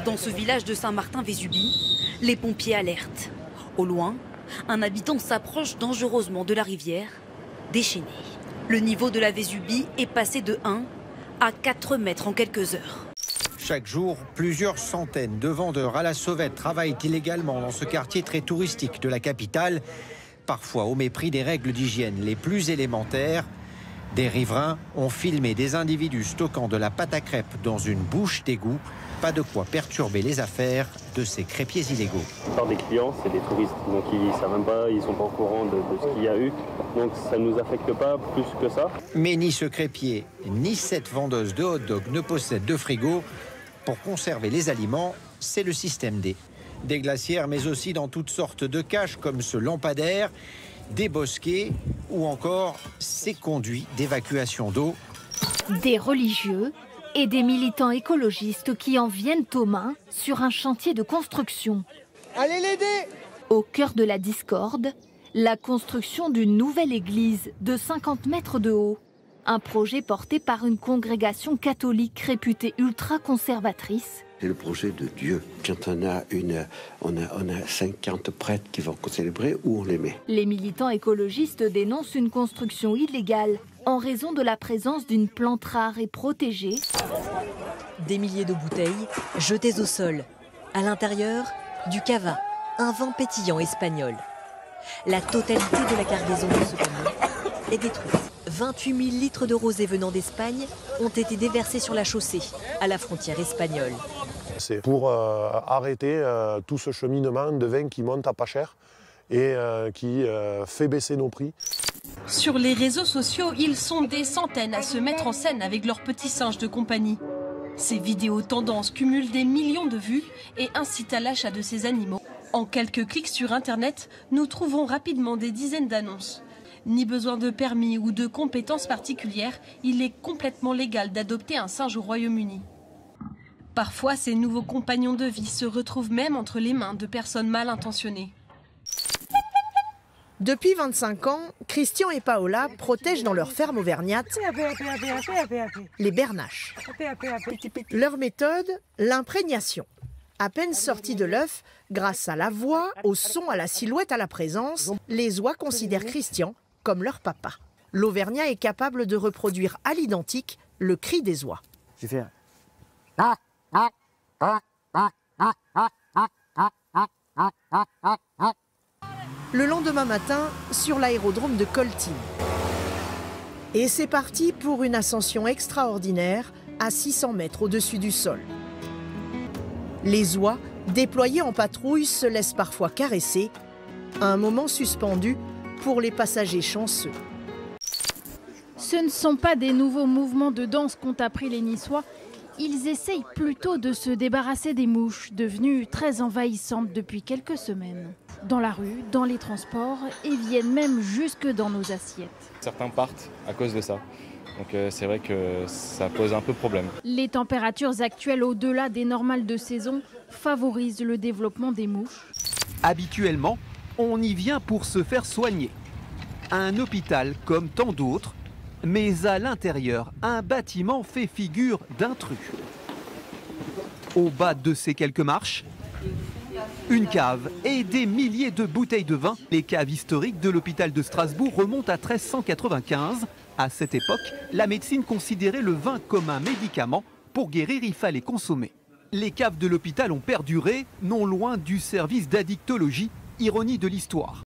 Dans ce village de Saint-Martin-Vésubie, les pompiers alertent. Au loin, un habitant s'approche dangereusement de la rivière, déchaînée. Le niveau de la Vésubie est passé de 1 à 4 mètres en quelques heures. Chaque jour, plusieurs centaines de vendeurs à la sauvette travaillent illégalement dans ce quartier très touristique de la capitale, parfois au mépris des règles d'hygiène les plus élémentaires. Des riverains ont filmé des individus stockant de la pâte à crêpes dans une bouche d'égout. Pas de quoi perturber les affaires de ces crêpiers illégaux. La plupart des clients, c'est des touristes, donc ils ne savent même pas, ils ne sont pas au courant de ce qu'il y a eu. Donc ça ne nous affecte pas plus que ça. Mais ni ce crêpier, ni cette vendeuse de hot-dog ne possèdent de frigo. Pour conserver les aliments, c'est le système D. Des glacières, mais aussi dans toutes sortes de caches comme ce lampadaire, des bosquets ou encore ces conduits d'évacuation d'eau. Des religieux et des militants écologistes qui en viennent aux mains sur un chantier de construction. Allez l'aider! Au cœur de la discorde, la construction d'une nouvelle église de 50 mètres de haut. Un projet porté par une congrégation catholique réputée ultra-conservatrice. C'est le projet de Dieu. Quand on a 50 prêtres qui vont célébrer, où on les met? Les militants écologistes dénoncent une construction illégale en raison de la présence d'une plante rare et protégée. Des milliers de bouteilles jetées au sol. À l'intérieur, du cava, un vin pétillant espagnol. La totalité de la cargaison de ce camion est détruite. 28 000 litres de rosé venant d'Espagne ont été déversés sur la chaussée, à la frontière espagnole. C'est pour arrêter tout ce cheminement de vin qui monte à pas cher et qui fait baisser nos prix. Sur les réseaux sociaux, ils sont des centaines à se mettre en scène avec leurs petits singes de compagnie. Ces vidéos tendances cumulent des millions de vues et incitent à l'achat de ces animaux. En quelques clics sur Internet, nous trouvons rapidement des dizaines d'annonces. Ni besoin de permis ou de compétences particulières, il est complètement légal d'adopter un singe au Royaume-Uni. Parfois, ces nouveaux compagnons de vie se retrouvent même entre les mains de personnes mal intentionnées. Depuis 25 ans, Christian et Paola protègent dans leur ferme auvergnate les bernaches. Leur méthode, l'imprégnation. À peine sortis de l'œuf, grâce à la voix, au son, à la silhouette, à la présence, les oies considèrent Christian comme leur papa. L'Auvergnat est capable de reproduire à l'identique le cri des oies. J'ai fait Le lendemain matin, sur l'aérodrome de Coltine. Et c'est parti pour une ascension extraordinaire à 600 mètres au-dessus du sol. Les oies, déployées en patrouille, se laissent parfois caresser, un moment suspendu pour les passagers chanceux. Ce ne sont pas des nouveaux mouvements de danse qu'ont appris les Niçois. Ils essayent plutôt de se débarrasser des mouches, devenues très envahissantes depuis quelques semaines. Dans la rue, dans les transports et viennent même jusque dans nos assiettes. Certains partent à cause de ça. Donc c'est vrai que ça pose un peu problème. Les températures actuelles au-delà des normales de saison favorisent le développement des mouches. Habituellement, on y vient pour se faire soigner. Un hôpital comme tant d'autres, mais à l'intérieur, un bâtiment fait figure d'intrus. Au bas de ces quelques marches, une cave et des milliers de bouteilles de vin. Les caves historiques de l'hôpital de Strasbourg remontent à 1395. À cette époque, la médecine considérait le vin comme un médicament. Pour guérir, il fallait consommer. Les caves de l'hôpital ont perduré, non loin du service d'addictologie, ironie de l'histoire.